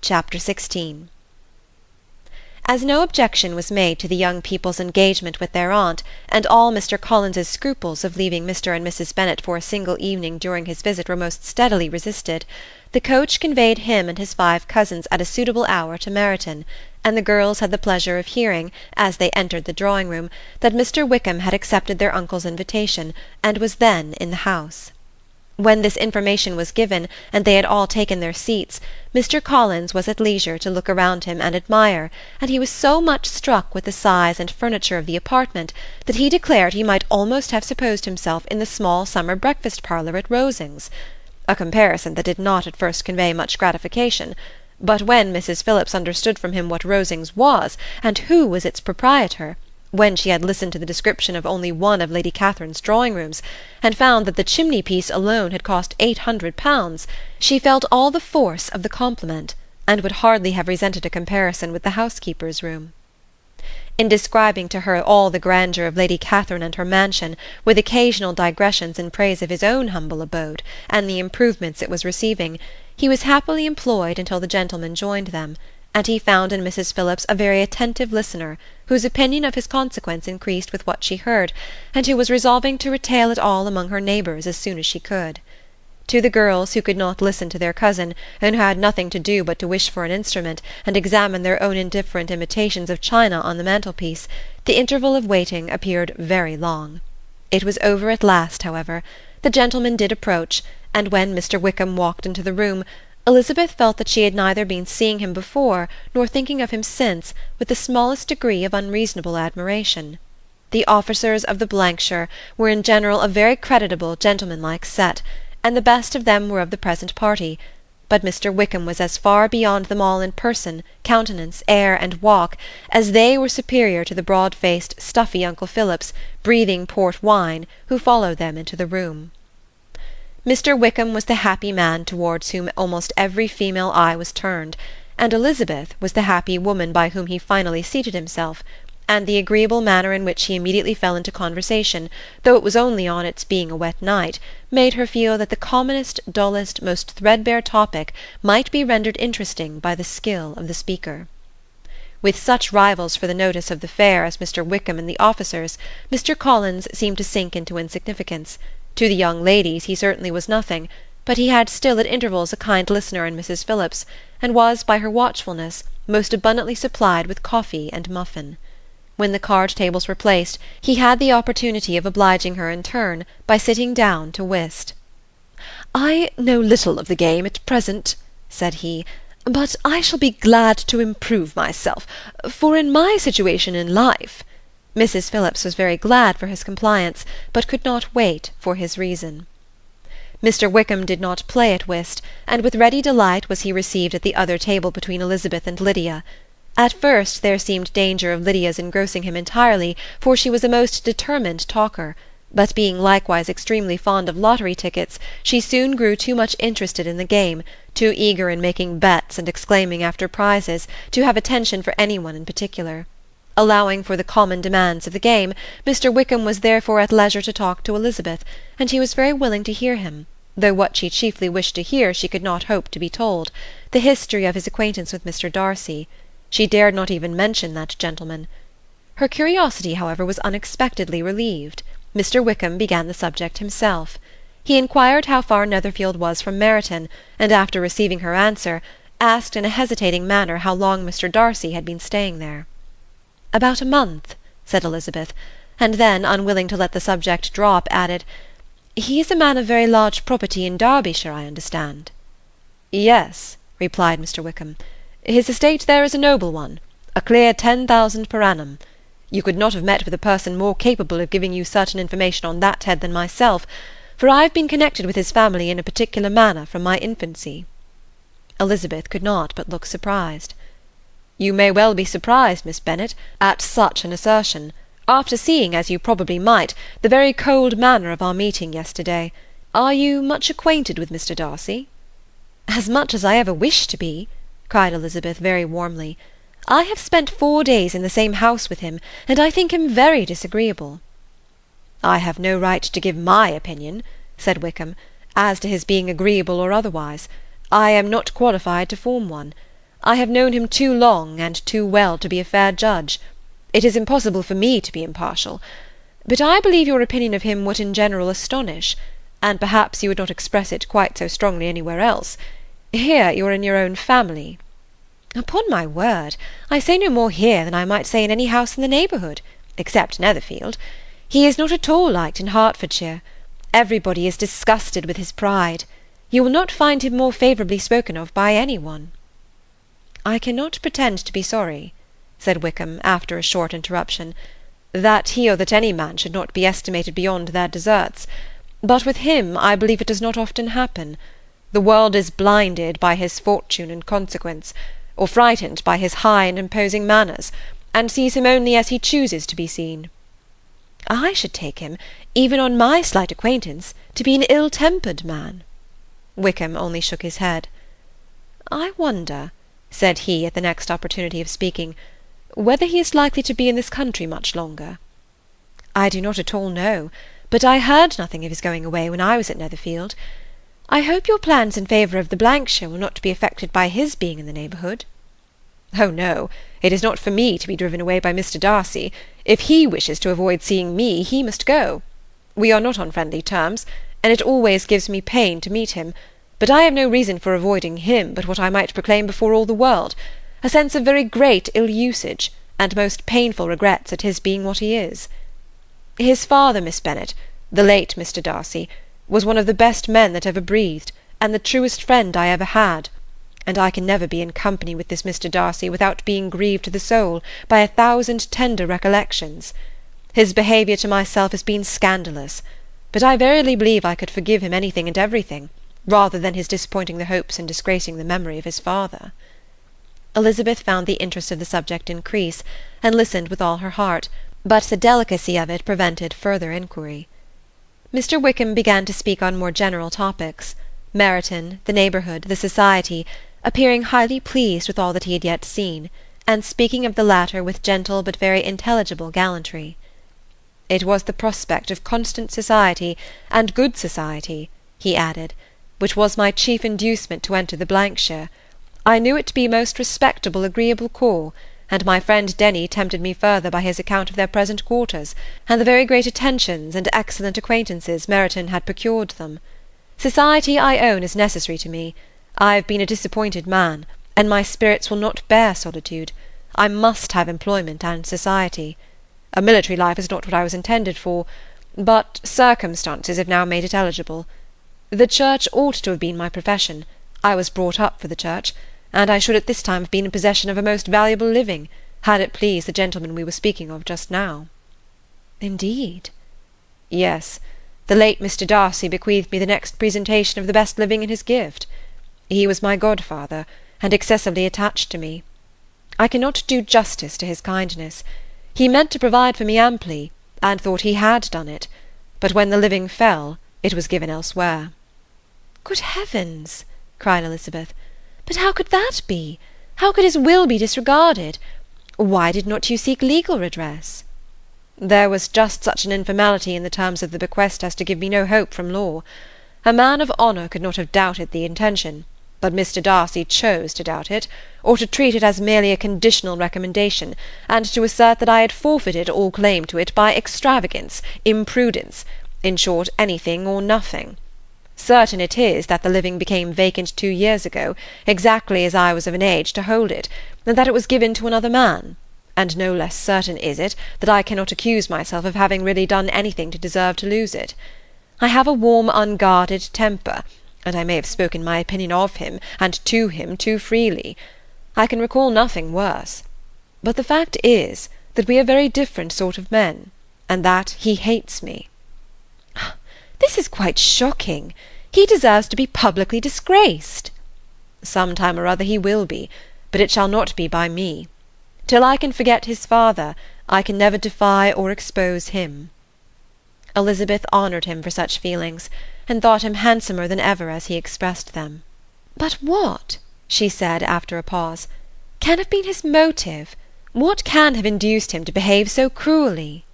Chapter 16. As no objection was made to the young people's engagement with their aunt, and all Mr. Collins's scruples of leaving Mr. and Mrs. Bennet for a single evening during his visit were most steadily resisted, the coach conveyed him and his 5 cousins at a suitable hour to Meryton, and the girls had the pleasure of hearing, as they entered the drawing-room, that Mr. Wickham had accepted their uncle's invitation, and was then in the house. When this information was given, and they had all taken their seats, Mr. Collins was at leisure to look around him and admire, and he was so much struck with the size and furniture of the apartment that he declared he might almost have supposed himself in the small summer breakfast-parlour at Rosings, a comparison that did not at first convey much gratification. But when Mrs. Phillips understood from him what Rosings was, and who was its proprietor, when she had listened to the description of only one of Lady Catherine's drawing-rooms, and found that the chimney-piece alone had cost £800, she felt all the force of the compliment, and would hardly have resented a comparison with the housekeeper's room. In describing to her all the grandeur of Lady Catherine and her mansion, with occasional digressions in praise of his own humble abode, and the improvements it was receiving, he was happily employed until the gentlemen joined them, and he found in Mrs. Phillips a very attentive listener, whose opinion of his consequence increased with what she heard, and who was resolving to retail it all among her neighbours as soon as she could. To the girls, who could not listen to their cousin, and who had nothing to do but to wish for an instrument, and examine their own indifferent imitations of china on the mantelpiece, the interval of waiting appeared very long. It was over at last, however. The gentlemen did approach, and when Mr. Wickham walked into the room, Elizabeth felt that she had neither been seeing him before nor thinking of him since with the smallest degree of unreasonable admiration. The officers of the shire were in general a very creditable gentlemanlike set, and the best of them were of the present party, but Mr. Wickham was as far beyond them all in person, countenance, air, and walk, as they were superior to the broad-faced, stuffy Uncle Phillips, breathing port wine, who followed them into the room. Mr. Wickham was the happy man towards whom almost every female eye was turned, and Elizabeth was the happy woman by whom he finally seated himself, and the agreeable manner in which he immediately fell into conversation, though it was only on its being a wet night, made her feel that the commonest, dullest, most threadbare topic might be rendered interesting by the skill of the speaker. With such rivals for the notice of the fair as Mr. Wickham and the officers, Mr. Collins seemed to sink into insignificance. To the young ladies he certainly was nothing, but he had still at intervals a kind listener in Mrs. Phillips, and was, by her watchfulness, most abundantly supplied with coffee and muffin. When the card-tables were placed, he had the opportunity of obliging her in turn by sitting down to whist. "I know little of the game at present," said he, "but I shall be glad to improve myself, for in my situation in life—" Mrs. Phillips was very glad for his compliance, but could not wait for his reason. Mr. Wickham did not play at whist, and with ready delight was he received at the other table between Elizabeth and Lydia. At first there seemed danger of Lydia's engrossing him entirely, for she was a most determined talker, but being likewise extremely fond of lottery tickets, she soon grew too much interested in the game, too eager in making bets and exclaiming after prizes, to have attention for any one in particular. Allowing for the common demands of the game, Mr. Wickham was therefore at leisure to talk to Elizabeth, and she was very willing to hear him, though what she chiefly wished to hear she could not hope to be told, the history of his acquaintance with Mr. Darcy. She dared not even mention that gentleman. Her curiosity, however, was unexpectedly relieved. Mr. Wickham began the subject himself. He inquired how far Netherfield was from Meryton, and after receiving her answer, asked in a hesitating manner how long Mr. Darcy had been staying there. "About a month," said Elizabeth, and then, unwilling to let the subject drop, added, "He is a man of very large property in Derbyshire, I understand." "Yes," replied Mr. Wickham. "His estate there is a noble one, a clear 10,000 per annum. You could not have met with a person more capable of giving you certain information on that head than myself, for I have been connected with his family in a particular manner from my infancy." Elizabeth could not but look surprised. "You may well be surprised, Miss Bennet, at such an assertion, after seeing, as you probably might, the very cold manner of our meeting yesterday. Are you much acquainted with Mr. Darcy?" "As much as I ever wish to be," cried Elizabeth very warmly. "I have spent 4 days in the same house with him, and I think him very disagreeable." "I have no right to give my opinion," said Wickham, "as to his being agreeable or otherwise. I am not qualified to form one. I have known him too long and too well to be a fair judge. It is impossible for me to be impartial. But I believe your opinion of him would in general astonish, and perhaps you would not express it quite so strongly anywhere else. Here you are in your own family. Upon my word, I say no more here than I might say in any house in the neighbourhood, except Netherfield. He is not at all liked in Hertfordshire. Everybody is disgusted with his pride. You will not find him more favourably spoken of by any one. I cannot pretend to be sorry, said Wickham, after a short interruption, that he or that any man should not be estimated beyond their deserts. But with him I believe it does not often happen. The world is blinded by his fortune and consequence, or frightened by his high and imposing manners, and sees him only as he chooses to be seen. I should take him, even on my slight acquaintance, to be an ill-tempered man. Wickham only shook his head. I wonder, said he at the next opportunity of speaking, whether he is likely to be in this country much longer. I do not at all know, but I heard nothing of his going away when I was at Netherfield. I hope your plans in favour of the Blankshire will not be affected by his being in the neighbourhood. Oh, no, it is not for me to be driven away by Mr. Darcy. If he wishes to avoid seeing me, he must go. We are not on friendly terms, and it always gives me pain to meet him, but I have no reason for avoiding him but what I might proclaim before all the world, a sense of very great ill-usage, and most painful regrets at his being what he is. His father, Miss Bennet, the late Mr. Darcy, was one of the best men that ever breathed, and the truest friend I ever had, and I can never be in company with this Mr. Darcy without being grieved to the soul by 1,000 tender recollections. His behaviour to myself has been scandalous, but I verily believe I could forgive him anything and everything, rather than his disappointing the hopes and disgracing the memory of his father. Elizabeth found the interest of the subject increase, and listened with all her heart, but the delicacy of it prevented further inquiry. Mr. Wickham began to speak on more general topics, Meryton, the neighbourhood, the society, appearing highly pleased with all that he had yet seen, and speaking of the latter with gentle but very intelligible gallantry. It was the prospect of constant society, and good society, he added, which was my chief inducement to enter the Blankshire. I knew it to be a most respectable, agreeable corps, and my friend Denny tempted me further by his account of their present quarters, and the very great attentions and excellent acquaintances Meryton had procured them. Society, I own, is necessary to me. I have been a disappointed man, and my spirits will not bear solitude. I must have employment and society. A military life is not what I was intended for, but circumstances have now made it eligible. The church ought to have been my profession. I was brought up for the church, and I should at this time have been in possession of a most valuable living, had it pleased the gentleman we were speaking of just now. Indeed? Yes. The late Mr. Darcy bequeathed me the next presentation of the best living in his gift. He was my godfather, and excessively attached to me. I cannot do justice to his kindness. He meant to provide for me amply, and thought he had done it, but when the living fell, it was given elsewhere. Good heavens! cried Elizabeth. But how could that be? How could his will be disregarded? Why did not you seek legal redress? There was just such an informality in the terms of the bequest as to give me no hope from law. A man of honour could not have doubted the intention, but Mr. Darcy chose to doubt it, or to treat it as merely a conditional recommendation, and to assert that I had forfeited all claim to it by extravagance, imprudence, in short, anything or nothing. Certain it is that the living became vacant 2 years ago, exactly as I was of an age to hold it, and that it was given to another man, and no less certain is it that I cannot accuse myself of having really done anything to deserve to lose it. I have a warm, unguarded temper, and I may have spoken my opinion of him and to him too freely. I can recall nothing worse. But the fact is that we are very different sort of men, and that he hates me. This is quite shocking. He deserves to be publicly disgraced. Some time or other he will be, but it shall not be by me. Till I can forget his father, I can never defy or expose him. Elizabeth honoured him for such feelings, and thought him handsomer than ever as he expressed them. But what, she said after a pause, can have been his motive? What can have induced him to behave so cruelly?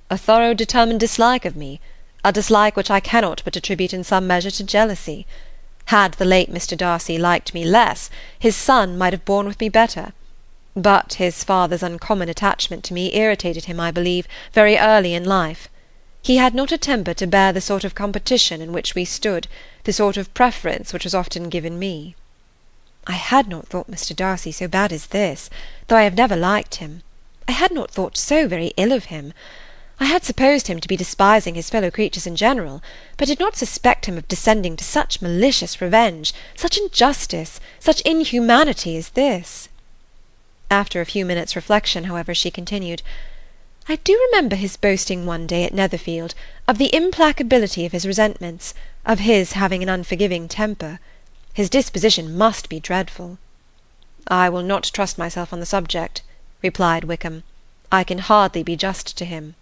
A thorough determined dislike of me, a dislike which I cannot but attribute in some measure to jealousy. Had the late Mr. Darcy liked me less, his son might have borne with me better. But his father's uncommon attachment to me irritated him, I believe, very early in life. He had not a temper to bear the sort of competition in which we stood, the sort of preference which was often given me. I had not thought Mr. Darcy so bad as this, though I have never liked him. I had not thought so very ill of him. I had supposed him to be despising his fellow creatures in general, but did not suspect him of descending to such malicious revenge, such injustice, such inhumanity as this. After a few minutes' reflection, however, she continued, I do remember his boasting one day at Netherfield of the implacability of his resentments, of his having an unforgiving temper. His disposition must be dreadful. I will not trust myself on the subject, replied Wickham. I can hardly be just to him.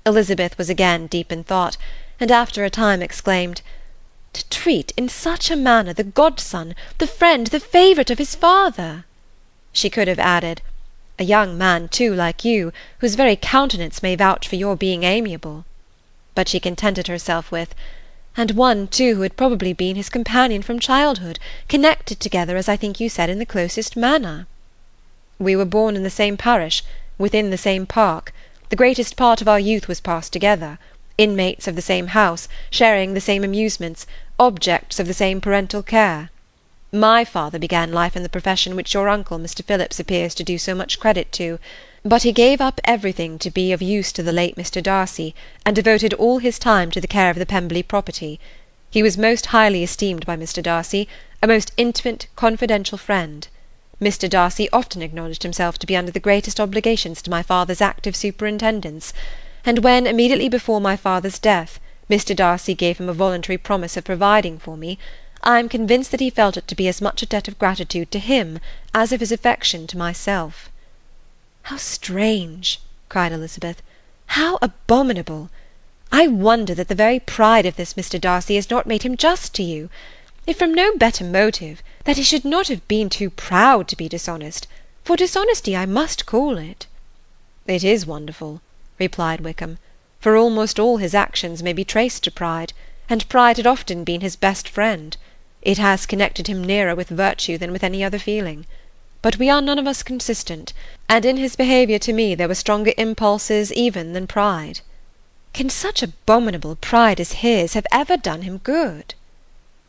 Elizabeth was again deep in thought, and after a time exclaimed, To treat in such a manner the godson, the friend, the favourite of his father! She could have added, A young man, too, like you, whose very countenance may vouch for your being amiable. But she contented herself with, And one, too, who had probably been his companion from childhood, connected together, as I think you said, in the closest manner. We were born in the same parish, within the same park. The greatest part of our youth was passed together, inmates of the same house, sharing the same amusements, objects of the same parental care. My father began life in the profession which your uncle, Mr. Phillips, appears to do so much credit to, but he gave up everything to be of use to the late Mr. Darcy, and devoted all his time to the care of the Pemberley property. He was most highly esteemed by Mr. Darcy, a most intimate, confidential friend. Mr. Darcy often acknowledged himself to be under the greatest obligations to my father's active superintendence, and when, immediately before my father's death, Mr. Darcy gave him a voluntary promise of providing for me, I am convinced that he felt it to be as much a debt of gratitude to him as of his affection to myself. How strange! cried Elizabeth. How abominable! I wonder that the very pride of this Mr. Darcy has not made him just to you. If from no better motive, that he should not have been too proud to be dishonest, for dishonesty I must call it. It is wonderful, replied Wickham, for almost all his actions may be traced to pride, and pride had often been his best friend. It has connected him nearer with virtue than with any other feeling. But we are none of us consistent, and in his behaviour to me there were stronger impulses even than pride. Can such abominable pride as his have ever done him good?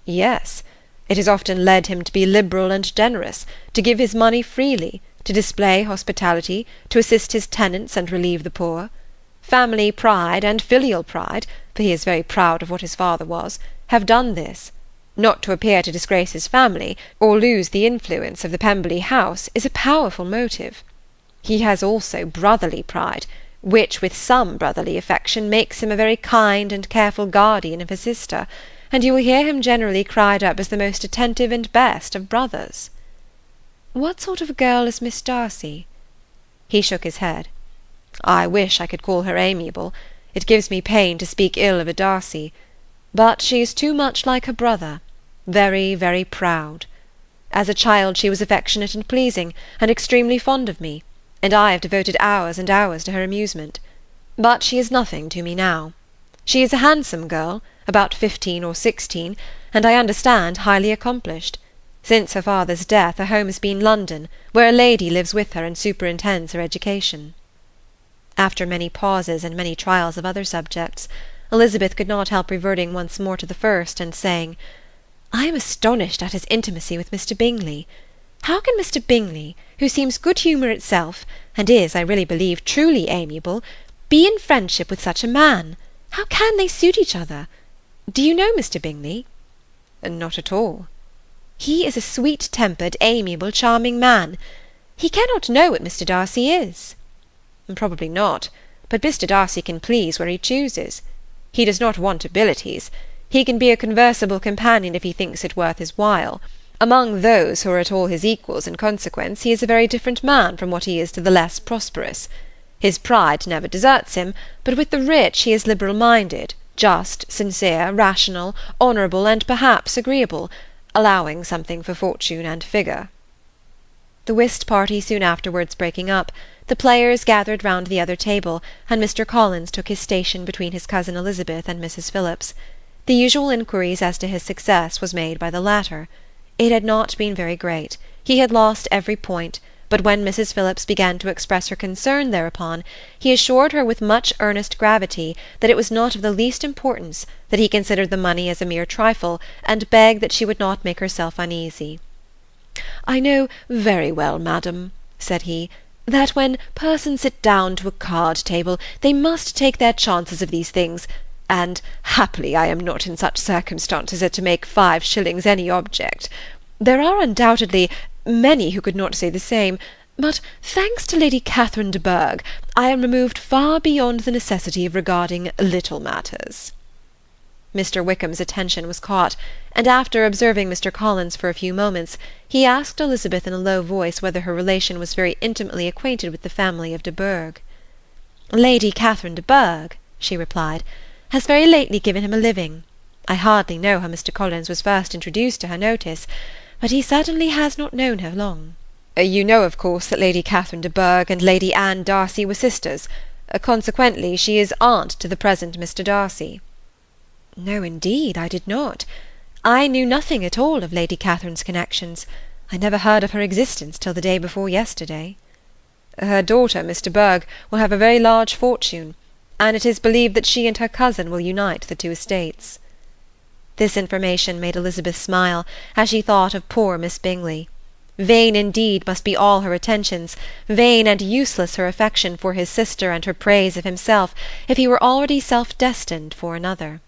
Yes, it has often led him to be liberal and generous, to give his money freely, to display hospitality, to assist his tenants and relieve the poor. Family pride and filial pride, for he is very proud of what his father was, have done this. Not to appear to disgrace his family, or lose the influence of the Pemberley house, is a powerful motive. He has also brotherly pride, which with some brotherly affection makes him a very kind and careful guardian of his sister, and you will hear him generally cried up as the most attentive and best of brothers. What sort of a girl is Miss Darcy? He shook his head. I wish I could call her amiable. It gives me pain to speak ill of a Darcy. But she is too much like her brother, very, very proud. As a child she was affectionate and pleasing, and extremely fond of me, and I have devoted hours and hours to her amusement. But she is nothing to me now. She is a handsome girl, about 15 or 16, and I understand highly accomplished. Since her father's death her home has been London, where a lady lives with her and superintends her education. After many pauses and many trials of other subjects, Elizabeth could not help reverting once more to the first, and saying, I am astonished at his intimacy with Mr. Bingley. How can Mr. Bingley, who seems good humour itself, and is, I really believe, truly amiable, be in friendship with such a man? How can they suit each other? Do you know Mr. Bingley? Not at all. He is a sweet-tempered, amiable, charming man. He cannot know what Mr. Darcy is. Probably not, but Mr. Darcy can please where he chooses. He does not want abilities. He can be a conversable companion if he thinks it worth his while. Among those who are at all his equals in consequence, he is a very different man from what he is to the less prosperous. His pride never deserts him, but with the rich he is liberal-minded, just, sincere, rational, honourable, and perhaps agreeable, allowing something for fortune and figure. The whist party soon afterwards breaking up, the players gathered round the other table, and Mr. Collins took his station between his cousin Elizabeth and Mrs. Phillips. The usual inquiries as to his success was made by the latter. It had not been very great. He had lost every point, but when Mrs. Phillips began to express her concern thereupon, he assured her with much earnest gravity that it was not of the least importance, that he considered the money as a mere trifle, and begged that she would not make herself uneasy. "I know very well, madam," said he, "that when persons sit down to a card-table they must take their chances of these things, and happily I am not in such circumstances as to make 5 shillings any object. There are undoubtedly many who could not say the same, but, thanks to Lady Catherine de Bourgh, I am removed far beyond the necessity of regarding little matters." Mr. Wickham's attention was caught, and after observing Mr. Collins for a few moments, he asked Elizabeth in a low voice whether her relation was very intimately acquainted with the family of de Bourgh. "Lady Catherine de Bourgh," she replied, "has very lately given him a living. I hardly know how Mr. Collins was first introduced to her notice, but he certainly has not known her long." "You know, of course, that Lady Catherine de Bourgh and Lady Anne Darcy were sisters. Consequently, she is aunt to the present Mr. Darcy." "No, indeed, I did not. I knew nothing at all of Lady Catherine's connections. I never heard of her existence till the day before yesterday." "Her daughter, Miss de Bourgh, will have a very large fortune, and it is believed that she and her cousin will unite the 2 estates." This information made Elizabeth smile, as she thought of poor Miss Bingley. Vain indeed must be all her attentions, vain and useless her affection for his sister and her praise of himself, if he were already self-destined for another.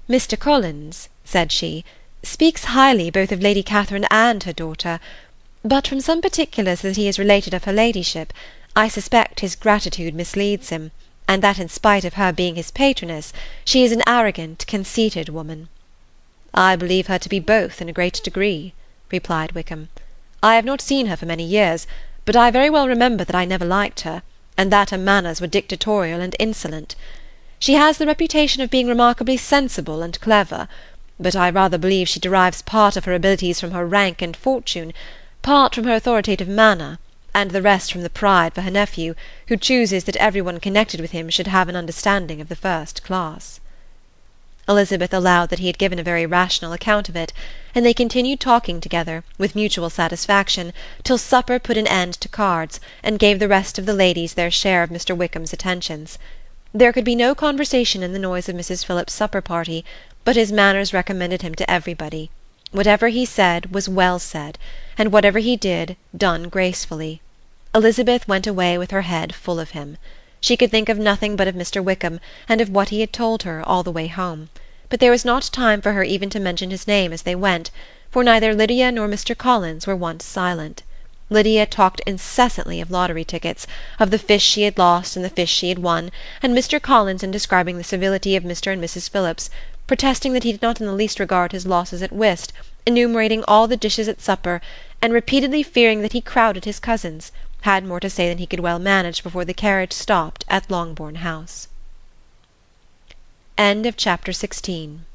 "Mr. Collins," said she, "speaks highly both of Lady Catherine and her daughter, but from some particulars that he has related of her ladyship, I suspect his gratitude misleads him, and that in spite of her being his patroness, she is an arrogant, conceited woman." "I believe her to be both in a great degree," replied Wickham. "I have not seen her for many years, but I very well remember that I never liked her, and that her manners were dictatorial and insolent. She has the reputation of being remarkably sensible and clever, but I rather believe she derives part of her abilities from her rank and fortune, part from her authoritative manner, and the rest from the pride for her nephew, who chooses that every one connected with him should have an understanding of the first class." Elizabeth allowed that he had given a very rational account of it, and they continued talking together, with mutual satisfaction, till supper put an end to cards, and gave the rest of the ladies their share of Mr. Wickham's attentions. There could be no conversation in the noise of Mrs. Phillips's supper-party, but his manners recommended him to everybody. Whatever he said was well said, and whatever he did, done gracefully. Elizabeth went away with her head full of him. She could think of nothing but of Mr. Wickham, and of what he had told her all the way home, but there was not time for her even to mention his name as they went, for neither Lydia nor Mr. Collins were once silent. Lydia talked incessantly of lottery tickets, of the fish she had lost and the fish she had won, and Mr. Collins, in describing the civility of Mr. and Mrs. Phillips, protesting that he did not in the least regard his losses at whist, enumerating all the dishes at supper, and repeatedly fearing that he crowded his cousins, had more to say than he could well manage before the carriage stopped at Longbourn House. End of Chapter 16.